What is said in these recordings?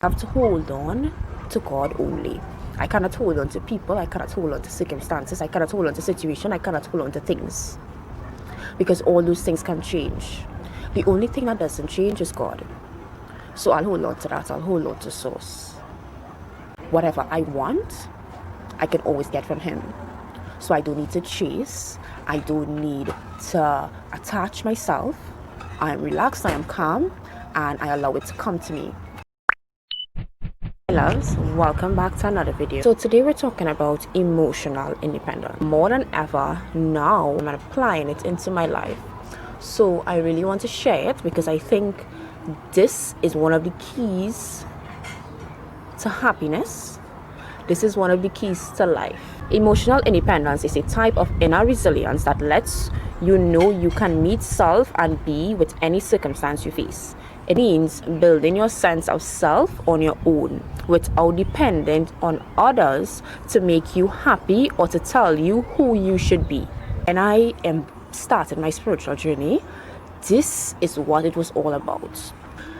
I have to hold on to God only. I cannot hold on to people. I cannot hold on to circumstances. I cannot hold on to situation. I cannot hold on to things. Because all those things can change. The only thing that doesn't change is God. So I'll hold on to that. I'll hold on to source. Whatever I want, I can always get from Him. So I don't need to chase. I don't need to attach myself. I am relaxed, I am calm, and I allow it to come to me. Hey loves, welcome back to another video. So today we're talking about emotional independence. More than ever now, I'm applying it into my life. So I really want to share it because I think this is one of the keys to happiness. This is one of the keys to life. Emotional independence is a type of inner resilience that lets you know you can meet self and be with any circumstance you face. It means building your sense of self on your own without dependent on others to make you happy or to tell you who you should be. And I am starting my spiritual journey. This is what it was all about.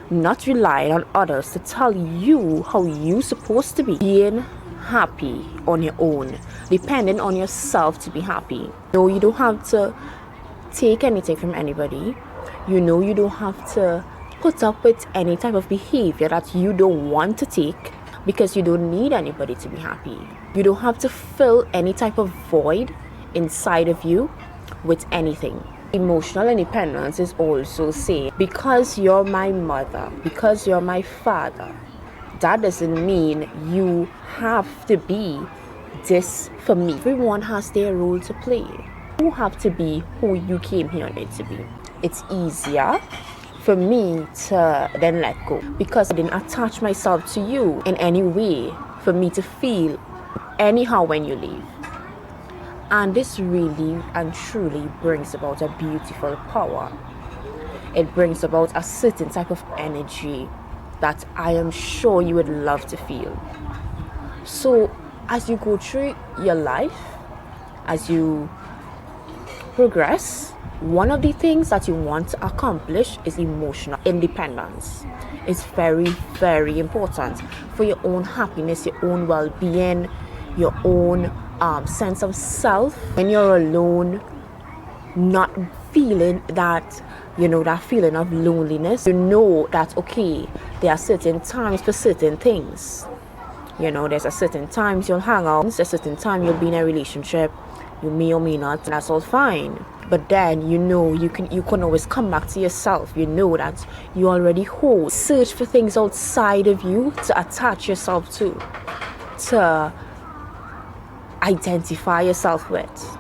Not relying on others to tell you how you're supposed to be. Being happy on your own, depending on yourself to be happy. No, you don't have to take anything from anybody. You know, you don't have to put up with any type of behavior that you don't want to take because you don't need anybody to be happy. You don't have to fill any type of void inside of you with anything. Emotional independence is also saying, because you're my mother, because you're my father, that doesn't mean you have to be this for me. Everyone has their role to play. You have to be who you came here on it to be. It's easier for me to then let go because I didn't attach myself to you in any way for me to feel anyhow when you leave. And this really and truly brings about a beautiful power. It brings about a certain type of energy that I am sure you would love to feel. So as you go through your life, as you progress, one of the things that you want to accomplish is emotional independence. It's very, very important for your own happiness, your own well-being, your own sense of self. When you're alone, not feeling that, that feeling of loneliness, you know that, okay, there are certain times for certain things. There's a certain times you'll hang out, there's a certain time you'll be in a relationship, you may or may not, and that's all fine. But then, you can always come back to yourself. You know that you already hold. Search for things outside of you to attach yourself to identify yourself with.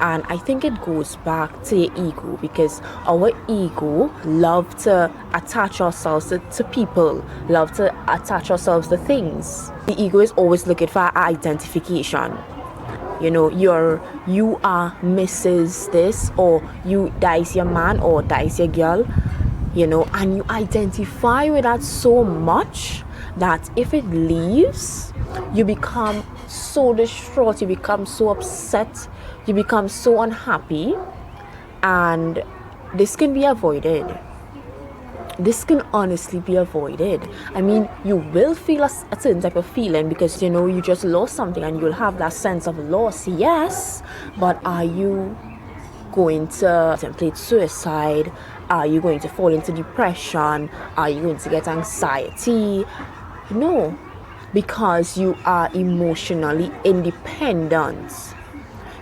And I think it goes back to your ego, because our ego love to attach ourselves to people, love to attach ourselves to things. The ego is always looking for identification. You are Mrs. this, or that is your man, or that is your girl, and you identify with that so much that if it leaves, you become so distraught, you become so upset, you become so unhappy. And this can be avoided. This can honestly be avoided. I mean, you will feel a certain type of feeling because you just lost something, and you'll have that sense of loss, yes. But are you going to contemplate suicide? Are you going to fall into depression? Are you going to get anxiety? No, because you are emotionally independent.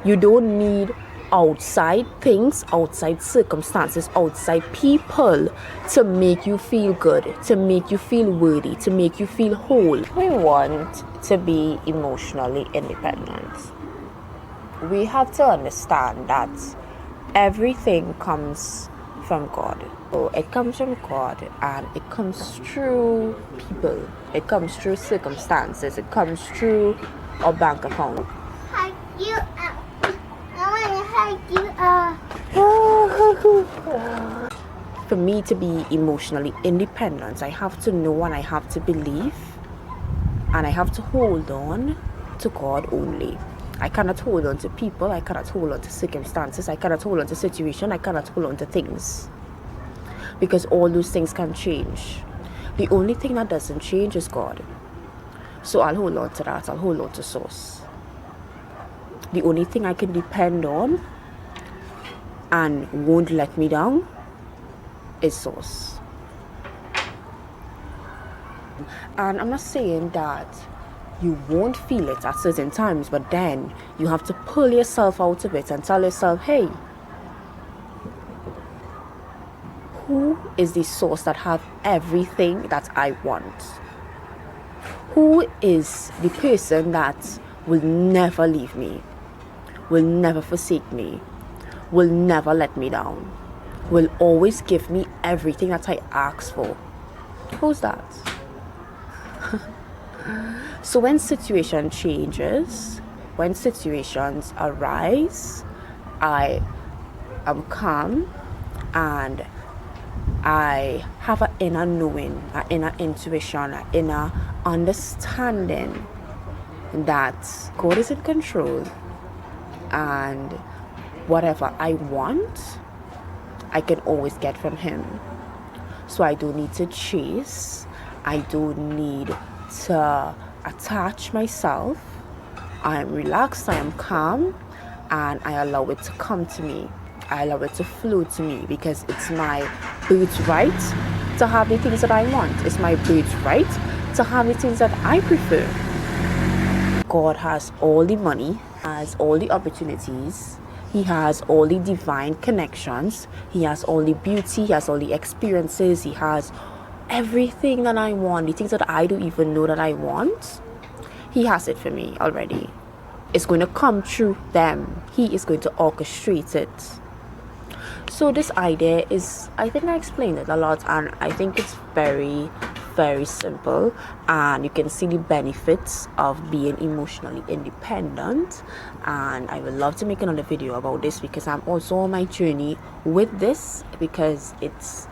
You don't need outside things, outside circumstances, outside people to make you feel good, to make you feel worthy, to make you feel whole. We want to be emotionally independent. We have to understand that everything comes from God. So it comes from God, and it comes through people, it comes through circumstances, it comes through our bank account. For me to be emotionally independent, I have to know, and I have to believe, and I have to hold on to God only. I cannot hold on to people, I cannot hold on to circumstances, I cannot hold on to situation, I cannot hold on to things. Because all those things can change. The only thing that doesn't change is God. So I'll hold on to that. I'll hold on to source. The only thing I can depend on and won't let me down is source. And I'm not saying that you won't feel it at certain times, but then you have to pull yourself out of it and tell yourself, hey, who is the source that have everything that I want? Who is the person that will never leave me, will never forsake me, will never let me down, will always give me everything that I ask for? Who's that? So when situation changes, when situations arise, I am calm and I have an inner knowing, an inner intuition, an inner understanding that God is in control, and whatever I want, I can always get from Him. So I don't need to chase. I don't need to attach myself. I am relaxed, I am calm, and I allow it to come to me. I allow it to flow to me because it's my birthright to have the things that I want. It's my birthright to have the things that I prefer. God has all the money, has all the opportunities. He has all the divine connections. He has all the beauty. He has all the experiences. He has everything that I want. The things that I don't even know that I want. He has it for me already. It's going to come through them. He is going to orchestrate it. So this idea is, I think I explained it a lot, and I think it's very, very simple, and you can see the benefits of being emotionally independent. And I would love to make another video about this because I'm also on my journey with this, because it's,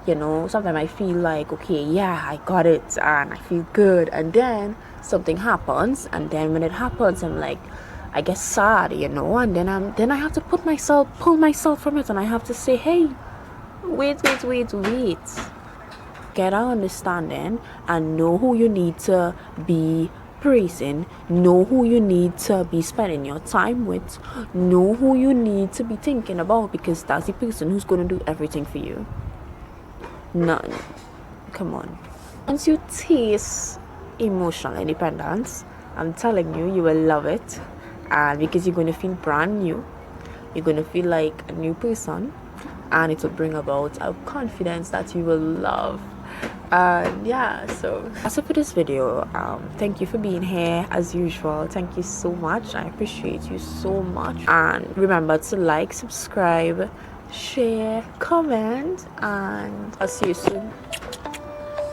you know, sometimes I feel like, okay, yeah, I got it and I feel good, and then something happens, and then when it happens I'm like, I get sad, you know, and then I have to pull myself from it, and I have to say, hey, wait, get our understanding and know who you need to be praising, know who you need to be spending your time with, know who you need to be thinking about, because that's the person who's going to do everything for you. None. Come on. Once you taste emotional independence, I'm telling you, you will love it. And because you're going to feel brand new, you're going to feel like a new person, and it will bring about a confidence that you will love. And yeah, so that's it for this video. Thank you for being here as usual. Thank you so much. I appreciate you so much. And remember to like, subscribe, share, comment, and I'll see you soon.